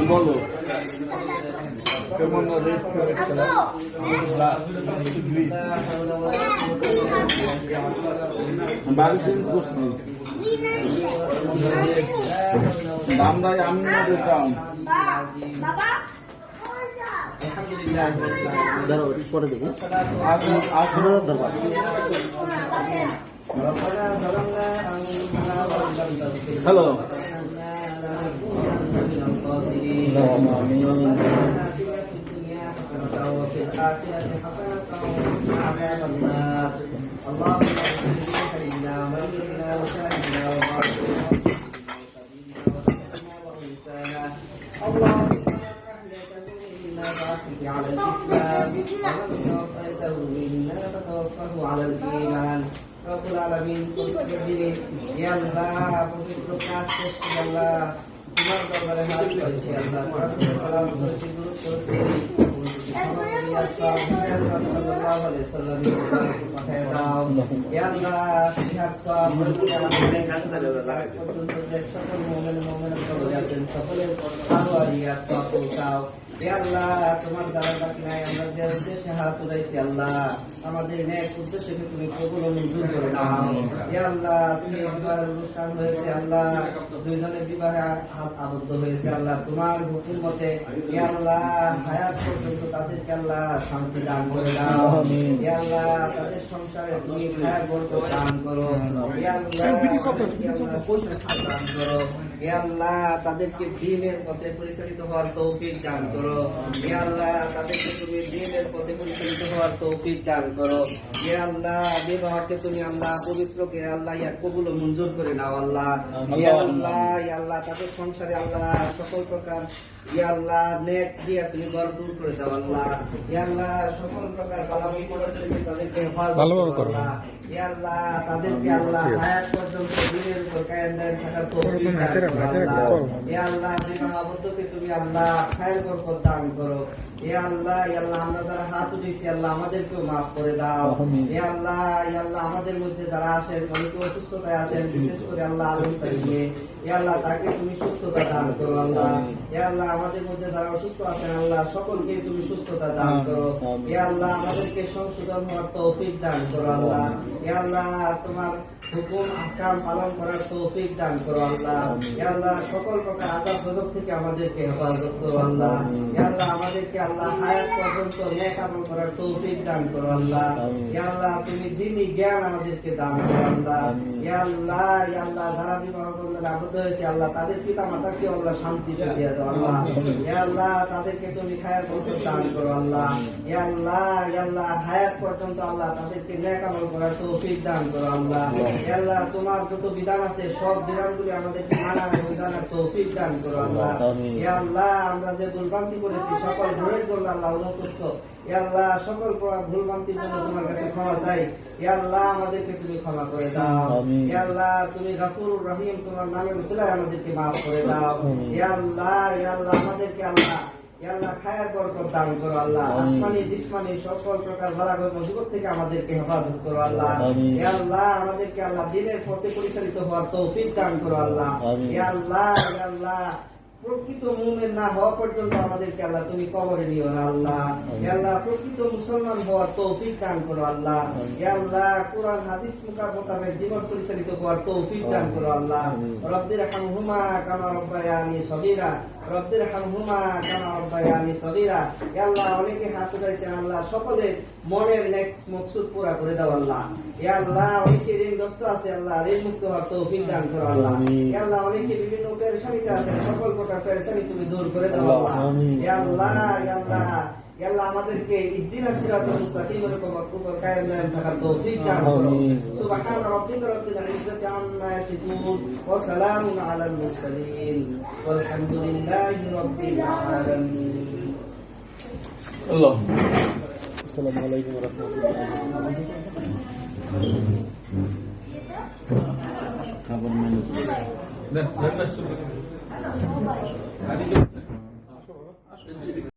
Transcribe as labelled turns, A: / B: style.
A: বলো কেমন বাড়ি চেঞ্জ করছি আমরা আমি যেতাম পরে দেখি দরবার হ্যালো
B: على الإسلام ومن توفيته منا فتوفه على الإيمان رب العالمين يا الله পবিত্র কাজ করছি আল্লাহ তোমার দরবারে হাত করেছি আল্লাহ কালাম করেছি দুরূদ করেছি পাঠিয়ে দাও ইয়া আল্লাহ সিহাত সওয়াব সকল মুমিন মুমিনাত আছেন সকলের আরওয়ারিয়াত সওয়াব পৌঁছাও ইয়া আল্লাহ তোমার দ্বারা বাকি নাই আমরা যে উদ্দেশ্যে হাত উঠাইছি আল্লাহ আমাদের নেক উদ্দেশ্যকে তুমি কবুল ও মঞ্জুর করে নাও ইয়া আল্লাহ তুমি বিবাহের অনুষ্ঠান হয়েছে আল্লাহ দুইজনের বিবাহে হাত আবদ্ধ হয়েছে আল্লাহ তোমার হুকুম মতে ইয়া আল্লাহ হায়াত পর্যন্ত তাদেরকে আল্লাহ শান্তি দান করে দাও ইয়া আল্লাহ তাদের সংসারে তুমি খায়ের বরকত দান করো ইয়া আল্লাহ দান করো ইয়া আল্লাহ তাদেরকে দ্বীনের পথে পরিচালিত হওয়ার তৌফিক দান করো ইয়া আল্লাহ তাদেরকে তুমি দ্বীনের পথে পরিচালিত হওয়ার তৌফিক দান করো ইয়া আল্লাহ বিবাহকে তুমি আল্লাহ পবিত্র করে আল্লাহ ইয়া কবুল ও মঞ্জুর করে নাও আল্লাহ ইয়া আল্লাহ তাদের সংসারে আল্লাহ সকল প্রকার ইয়া আল্লাহ নেক দিয়ে তুমি ভরপুর করে দাও আল্লাহ ইয়া আল্লাহ সকল প্রকার বালা মুসিবত থেকে তাদেরকে হেফাজত করো ইয়া আল্লাহ তাদেরকে আল্লাহ হায়াত পর্যন্ত দ্বীনের উপর কায়েম থাকার তৌফিক দান করো ইয়া আল্লাহ বিবাহ পদ্ধতি তুমি আল্লাহ খায়ের বরকত দান করো ইয়া আল্লাহ আমরা যারা হাত উঠেছি আল্লাহ আমাদেরকেও মাফ করে দাও ইয়া আল্লাহ আমাদের মধ্যে যারা আসেন অনেকে অসুস্থতায় আসেন বিশেষ করে আল্লাহ আলম সাহেবকে ইয়া আল্লাহ তাকে তুমি সুস্থতা দান করো আল্লাহ ইয়া আল্লাহ আমাদের মধ্যে যারা অসুস্থ আছেন আল্লাহ সকলকে তুমি সুস্থতা দান করো ইয়া আল্লাহ আমাদেরকে সংশোধন হওয়ার তৌফিক দান করো আল্লাহ ইয়া আল্লাহ তোমার হুকুম আহকাম পালন করার তৌফিক দান করো আল্লাহ ইয়া আল্লাহ সকল প্রকার আযাব গজব থেকে আমাদেরকে হেফাজত করো আল্লাহ ইয়া আল্লাহ আমাদেরকে আল্লাহ হায়াত পর্যন্ত নেক আমল করার তৌফিক দান করো আল্লাহ ইয়া আল্লাহ তুমি দ্বীনি জ্ঞান আমাদেরকে দান করো আল্লাহ ইয়া আল্লাহ যারা বিবাহ বন্ধনে আবদ্ধ হয়েছে আল্লাহ তাদের পিতা মাতাকে আল্লাহ শান্তি দিয়ে দাও আল্লাহ ইয়া আল্লাহ তাদেরকে তুমি হায়াত বরকত দান করো আল্লাহ ইয়া আল্লাহ হায়াত পর্যন্ত আল্লাহ তাদেরকে নেক আমল করার তৌফিক দান করো আল্লাহ ইয়া আল্লাহ তোমার যত বিধান আছে সব বিধানগুলি আমাদেরকে মানার বিধানের তৌফিক দান করো আল্লাহ ইয়া আল্লাহ আমরা যে ভুলভ্রান্তি করেছি সকল ভুলের জন্য আল্লাহ অনুতপ্ত ইয়া আল্লাহ সকল ভুলভ্রান্তির জন্য তোমার কাছে ক্ষমা চাই ইয়া আল্লাহ আমাদেরকে তুমি ক্ষমা করে দাও ইয়া আল্লাহ তুমি গফুরুর রহিম তোমার নামের উসিলায় আমাদেরকে maaf করে দাও ইয়া আল্লাহ আমাদেরকে আল্লাহ ইয়া আল্লাহ খায়ের বরকত দান করো আল্লাহ আসমানি জিসমানি সকল প্রকার বালাগত মুসিবত থেকে আমাদেরকে হেফাজত করো আল্লাহ ইয়া আল্লাহ আমাদেরকে আল্লাহ দ্বীনের পথে পরিচালিত হওয়ার তৌফিক দান করো আল্লাহ ইয়া আল্লাহ প্রকৃত মুমিন না হওয়া পর্যন্ত আমাদেরকে আল্লাহ তুমি কবরে নিও না আল্লাহ ইয়া আল্লাহ প্রকৃত মুসলমান হওয়ার তৌফিক দান করো আল্লাহ ইয়া আল্লাহ কুরআন হাদিস মোতাবেক জীবন পরিচালিত করার তৌফিক দান করো আল্লাহ রব্বিরহামহুমা কামা রাব্বায়ানি সগীরা রব্বিরহামহুমা কামা রাব্বায়ানি সগীরা ইয়া আল্লাহ অনেকে হাত উঠাইছেন আল্লাহ সকলের মনের নেক মকসুদ পুরা করে দাও আল্লাহ ইয়া আল্লাহ অনেকে ঋণগ্রস্ত আছে আল্লাহ ঋণ মুক্ত হওয়ার তৌফিক দান করো আল্লাহ ইয়া আল্লাহ অনেকে বিভিন্ন পেরেশানিতে আছেন সকল প্রকার পেরেশানি তুমি দূর করে দাও আল্লাহ ইয়া আল্লাহ আমাদেরকে ইহদিনাস সিরাতাল মুস্তাকিমের উপর কায়েম থাকার তৌফিক দান করো সুবহান রাব্বিকা রাব্বিল ইজ্জাতি আম্মা ইয়াসিফুন ওয়া সালামুন আলাল মুরসালিন ওয়ালহামদুলিল্লাহি রাব্বিল আলামিন
A: আল্লাহ
C: আসসালামু আলাইকুম ওয়া রাহমাতুল্লাহ
A: খাবার মেনু